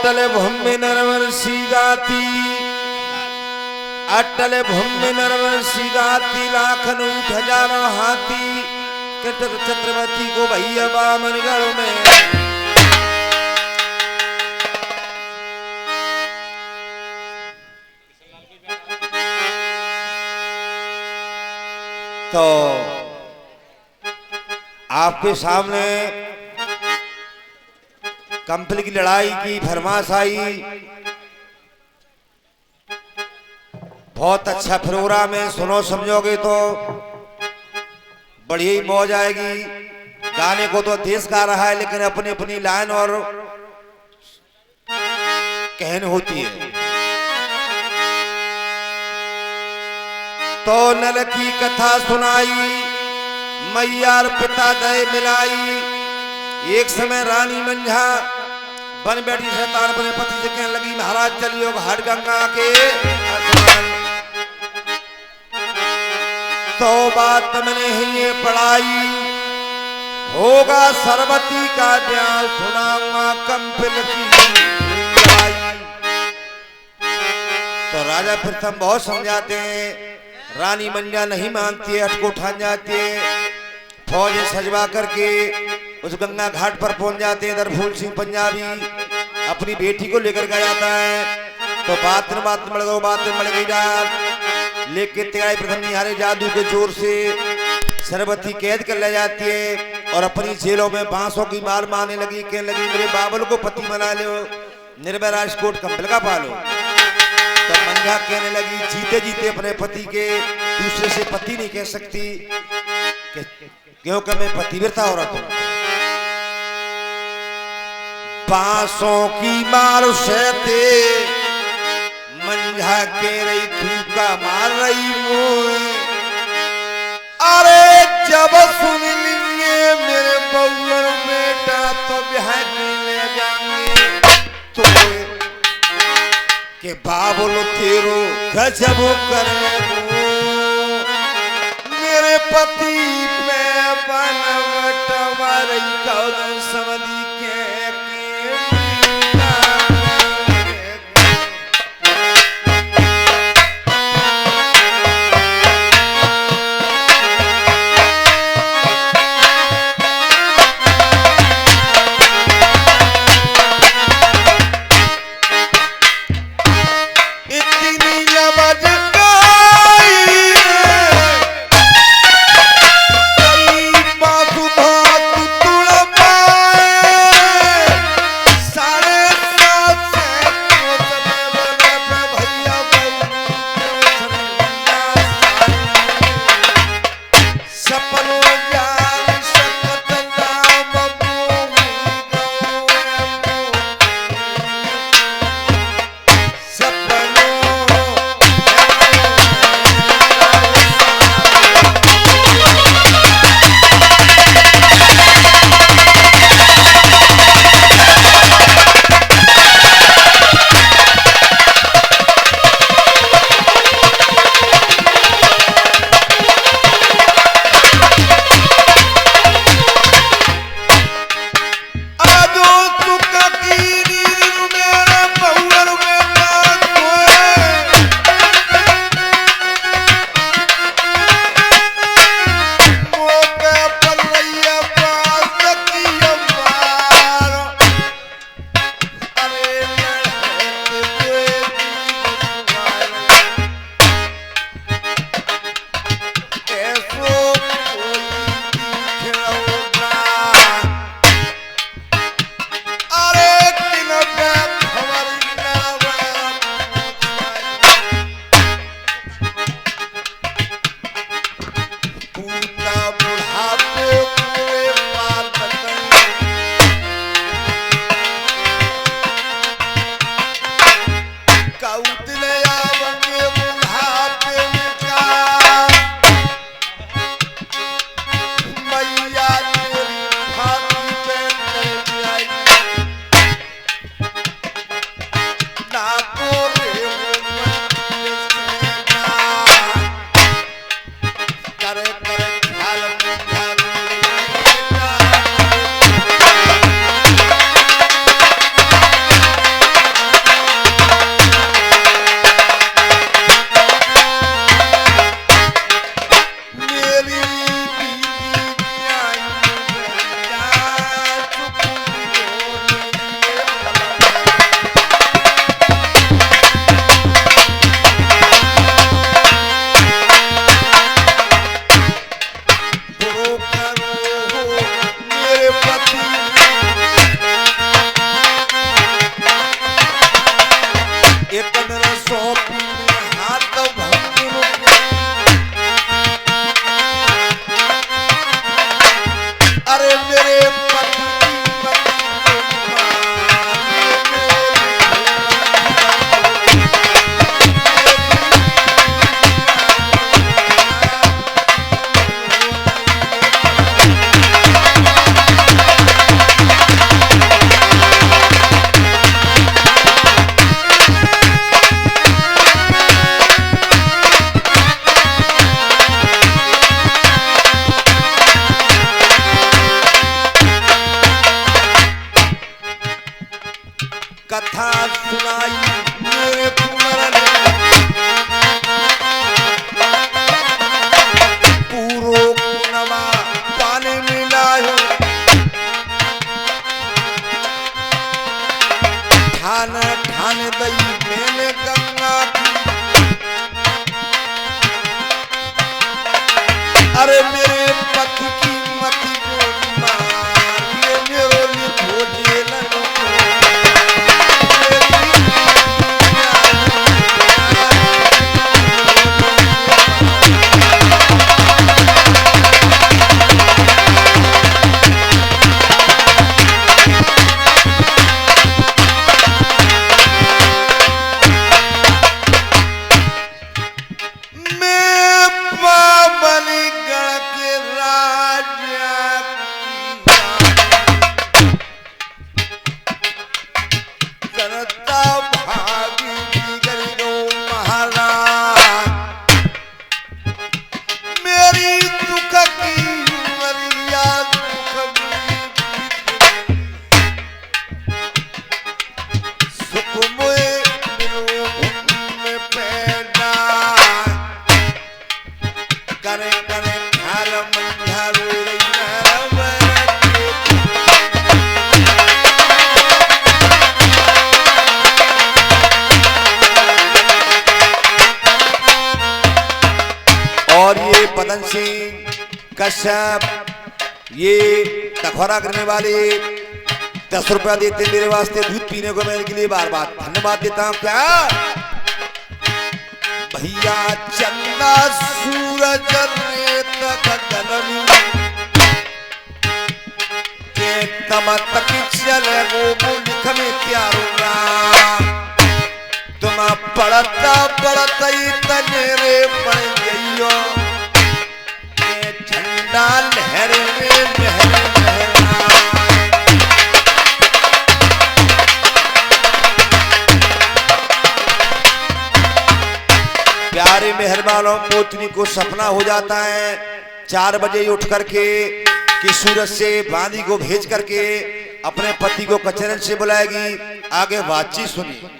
अटल भूमि नरवर्षि गाती, अटल भूमि नरवर्षि गाती, लाखन ऊठ हजारों हाथी, कटक छत्रपति को भैया बामनगढ़ में। तो आपके सामने कंपल की लड़ाई की फरमाश आई। बहुत अच्छा प्रोग्राम है, सुनो समझोगे तो बढ़िया ही मौज आएगी। गाने को तो देश गा रहा है, लेकिन अपनी अपनी लाइन और कहन होती है। तो नल की कथा सुनाई, मैया और पिता दय मिलाई। एक समय रानी मंझा बन बैठी शैतान अपने पति से कहने लगी, महाराज चलियो घाट गंगा के स्नान। तो बात मैंने ही ये पढ़ाई, होगा सरबती का ज्ञान, सुनाऊंगा कंपिल की लड़ाई। तो राजा प्रथम बहुत समझाते हैं, रानी मंझा नहीं मानती है, हट को ठान जाती है। फौज सजवा करके उस गंगा घाट पर पहुंच जाते हैं। इधर फूल सिंह पंजाबी अपनी बेटी को लेकर गया जाता है। तो बात बढ़ गई जात, लेकिन त्याई प्रथम निहारे जादू के जोर से सरबती कैद कर ले जाती है और अपनी जेलों में बांसों की मार मारने लगी। कहने लगी, मेरे बाबल को पति बना लो, निर्भय राजकोट कंबल का पालो। तो मंझा कहने लगी, जीते जीते अपने पति के दूसरे से पति नहीं कह सकती, क्योंकि मैं पतिव्रता औरत हूं। बांसों की मार सहते मंझा के रही, धूका मार रही मोए। अरे जब सुन लेंगे मेरे बउआ बेटा तो ब्याह ले जाएंगे। तो के बाबुल तेरो गजब करे मेरे पति पे बनवट मारी कौन समझी के अरे मेरे पति कथा सुनाई मेरे कुंवर ने पूरो कुनवा पानी मिलायो ठान ठान दई मैंने गंगा की अरे मेरे पति की मति को मार ये मेरो खोजे ललो पदन सिंह कश्यप ये तखोरा करने वाले 10 रुपया देते मेरे वास्ते दूध पीने को मैं इनके लिए बार बार धन्यवाद देता हूँ। क्या भैया चंदा सूरज रेत गगन के तम तक चले वो मुल्क में त्यारूंगा तुम पढ़ता पढ़ता ही तनेरे पड़ गईयो झंडा लहर में लहर लहरा प्यारे मेहरबानों पोतनी को सपना हो जाता है 4 बजे उठ करके कि सूरज से बांदी को भेज करके अपने पति को कचरन से बुलाएगी। आगे बातचीत सुनिए।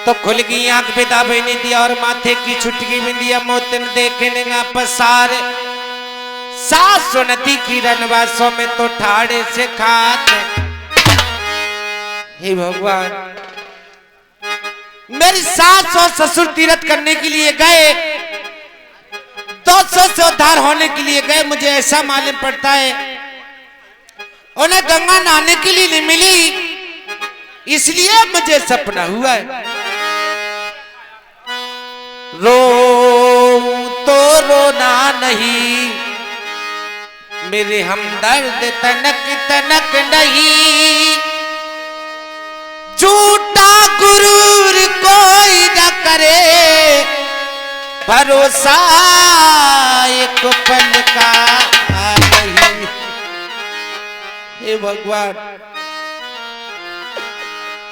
तो खुल गई आंख पिता बहनी दिया और माथे की छुटकी बिंदिया मोतन देखने ना पसार सास नदी की रनवासों में तो ठाड़े से खात। हे भगवान मेरी सास और ससुर तीर्थ करने के लिए गए 200 से उद्धार होने के लिए गए। मुझे ऐसा मालूम पड़ता है उन्हें गंगा नहाने के लिए नहीं मिली इसलिए मुझे सपना हुआ है। रो तो रोना नहीं मेरे हमदर्द तनक तनक नहीं झूठा गुरूर कोई न करे भरोसा एक पल का नहीं। हे भगवान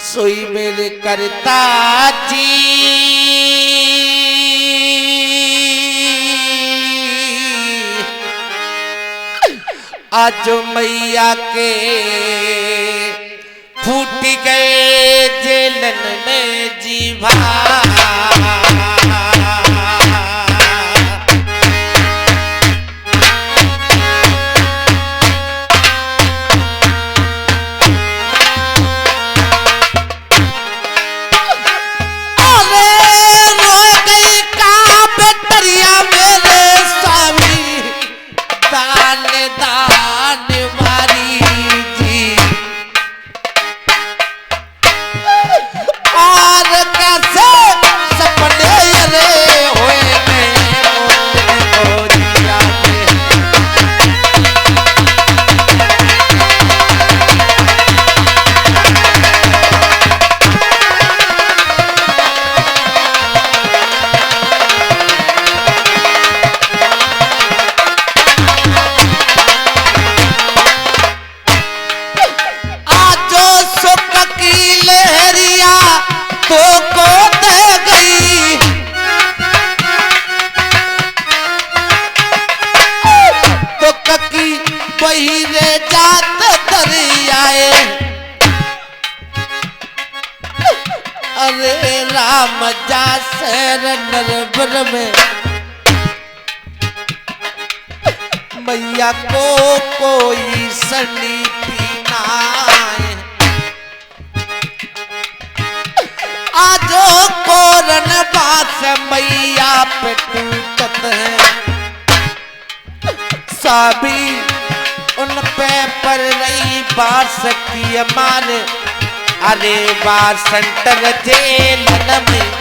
सोई मेरे करता जी आज मैया के फूट गए जेलन में जीवा अरे रोए गई शहर नरबर में मैया को कोई सनी पीनाए आजो कोरन बास मैया पे टूटत है सभी उन पे पर रही बास की अमान अरे बार सेंटर जेल में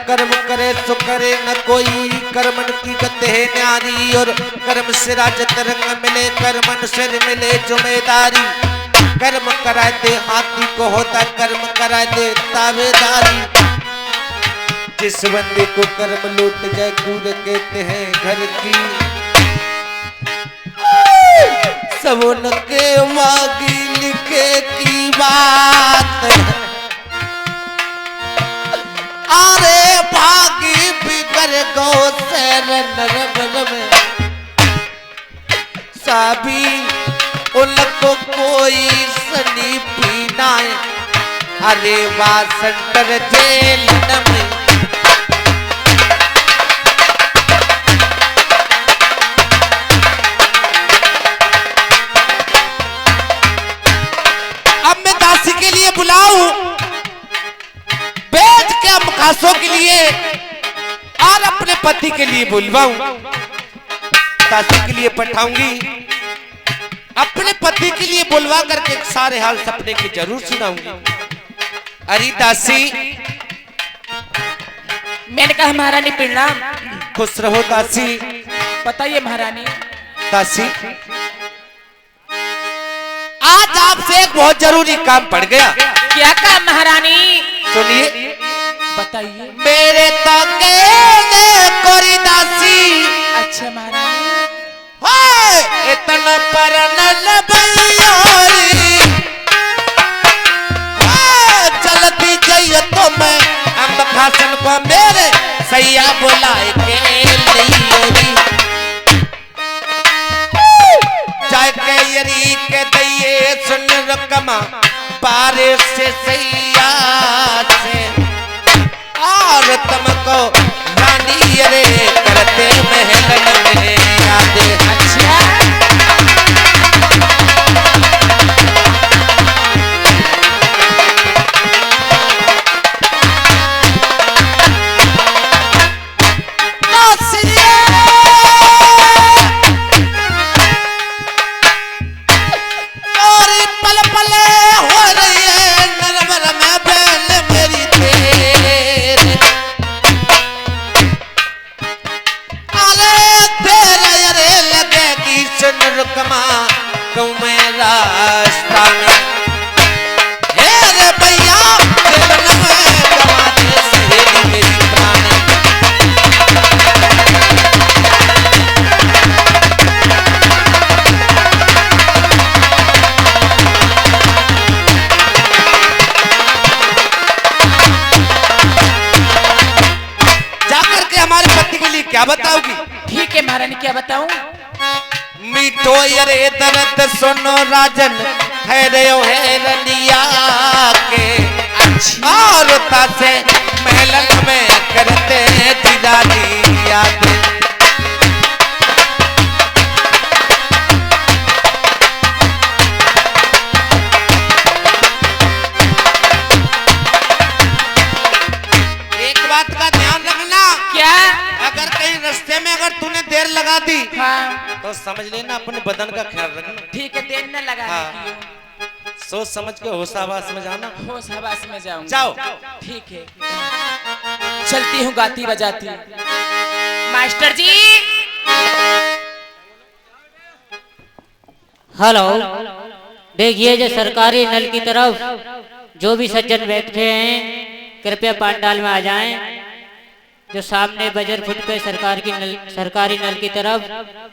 कर्म करे सो करे न कोई कर्मन की गत है न्यारी और कर्म से राजत रंग मिले कर्मन सिर मिले जिम्मेदारी कर्म कराए दे हाथी को होता कर्म कराए दे तावेदारी जिस बंदे को कर्म लूट जाए कूद कहते हैं घर की सब उनके मागी लिखे की बात अरे भागी बिगर गो से नरबर में सभी उनको कोई सनी पीनाए अरे वासंतर जेल में अब मैं दासी के लिए बुलाऊं खासों के लिए और अपने पति के लिए बुलवाऊं दासी के लिए पठाऊंगी अपने पति के लिए बुलवा करके सारे हाल सपने के जरूर सुनाऊंगी। अरे दासी मैंने कहा महारानी प्रणाम। खुश रहो दासी। बताइए महारानी। दासी आज आपसे एक बहुत जरूरी काम पड़ गया। क्या काम महारानी? सुनिए बताइए। मेरे तो कोरी दासी। अच्छा महारानी। हाय इतना पर न भैयारी चलती जाइए तो मैं अम्ब खासन को मेरे सैया बुलाए के लिए जाके यरी के दैये सुन रकमा बारिश से सैया से और तुमको रानी अरे करते महल में याद। अच्छा क्या बताओगी? ठीक है महारानी क्या बताऊं? मीठो यरे दर्द सुनो राजन है रे है रनिया के और तासे महलन में करते दीदारी याद। एक बात का ध्यान रखना। क्या? अगर कहीं रास्ते में अगर तूने देर लगा दी हाँ। तो समझ लेना अपने बदन का ख्याल रखना। ठीक है देर न लगा। हाँ। सोच समझ के होशाबाश में जाना। होशाबाश में जाऊंगा। जाओ। ठीक है चलती हूँ गाती बजाती। मास्टर जी। हेलो देखिए जो सरकारी नल की तरफ जो भी सज्जन बैठे हैं कृपया पंडाल में आ जाएं। जो सामने बजर फुट पे सरकारी नल की तरफ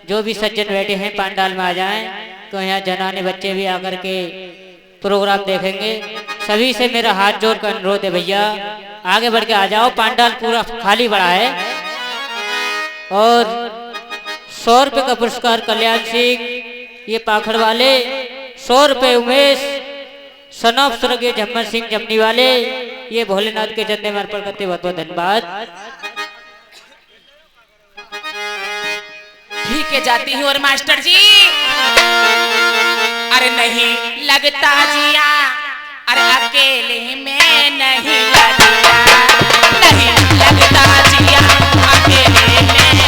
जो भी सज्जन बैठे हैं पंडाल में आ जाएं। तो यहाँ जनाने बच्चे भी आकर के प्रोग्राम देखेंगे। सभी से मेरा हाथ जोड़ कर अनुरोध है भैया आगे बढ़ के आ जाओ। पंडाल पूरा खाली पड़ा है और 100 रुपए का पुरस्कार कल्याण सिंह, ये पाखड़ वाले। 100 रुपए उमेश सनॉफ स्वर्गीय झम्मर सिंह जमनी वाले, ये भोलेनाथ के चंदे में अर्पण करते बहुत बहुत धन्यवाद। ठीक है, जाती हूँ। और मास्टर जी, अरे नहीं लगता जिया, अरे अकेले में नहीं लगता, नहीं लगता जिया, अकेले में नहीं।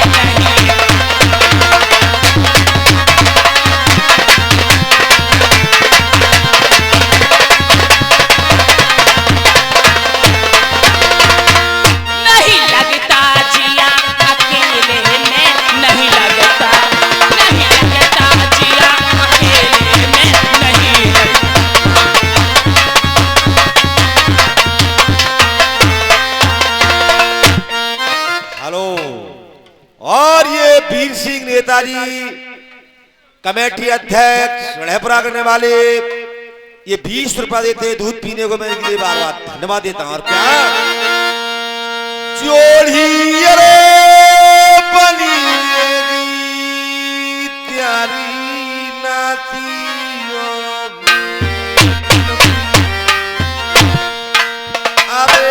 नहीं लगता जिया, अकेले में नहीं लगता, नहीं लगता जिया, अकेले में नहीं लगता। हेलो। और ये वीर सिंह नेताजी कमेटी अध्यक्ष बढ़ेपुरा करने वाले, ये 20 रुपया देते हैं दूध पीने को। मैं इनके लिए बार बार धन्यवाद देता हूँ। और क्या चोली रे बनी त्यारी नातियों अरे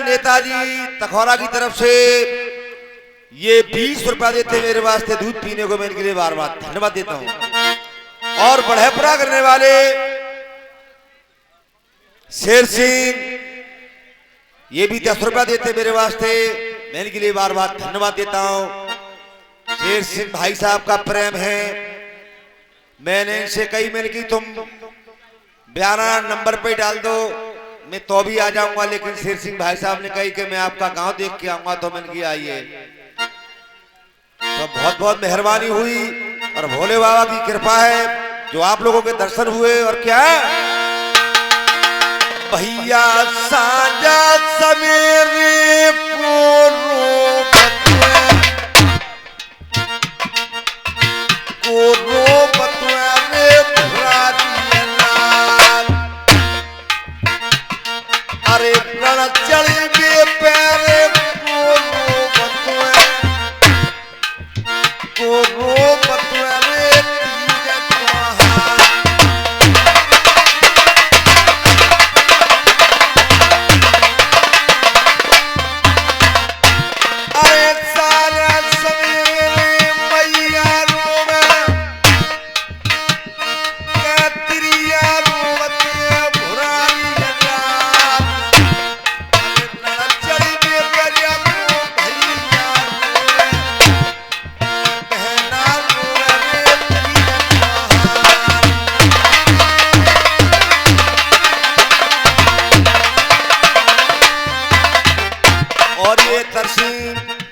नेताजी तखौरा की तरफ से ये 20 रुपया देते मेरे वास्ते दूध पीने को। मैं इनके लिए बार बार धन्यवाद देता हूं। और बढ़ेपुरा करने वाले शेर सिंह, ये भी 10 रुपया देते मेरे वास्ते। मैं इनके लिए बार बार धन्यवाद देता हूं। शेर सिंह भाई साहब का प्रेम है। मैंने इनसे कही, मैंने की तुम 12 नंबर पे डाल दो, मैं तो भी आ जाऊंगा। लेकिन शेर सिंह भाई साहब ने कही कि मैं आपका गांव देख के आऊंगा, तो मैंने किया आइए। तो बहुत बहुत मेहरबानी हुई और भोले बाबा की कृपा है जो आप लोगों के दर्शन हुए। और क्या भैया साजा सवेरे को बतुआरे अरे रण चढ़े पैरे को बतुआरे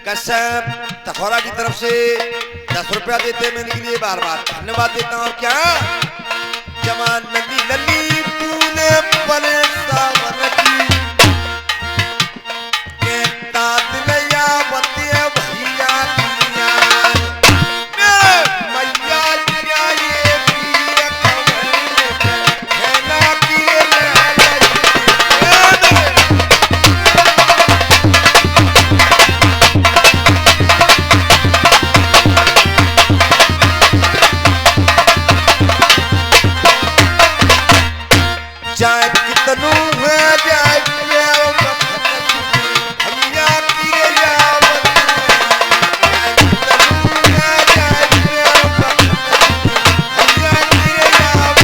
कश्यप तखौरा की तरफ से 10 रुपया देते मैं इनके लिए बार बार धन्यवाद देता हूँ। और क्या जमान नदी लली तूने पले सावन की के तात नया बतिया भैया दुनिया मैया क्या ये पीर कमर है ना किए जाए कितनू है जाए भैया की जावत कितनू है जाए भैया की जावत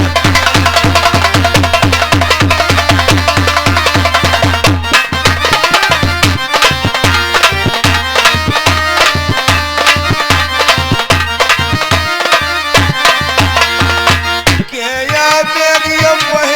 के या मेरी वह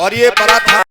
और ये पराठा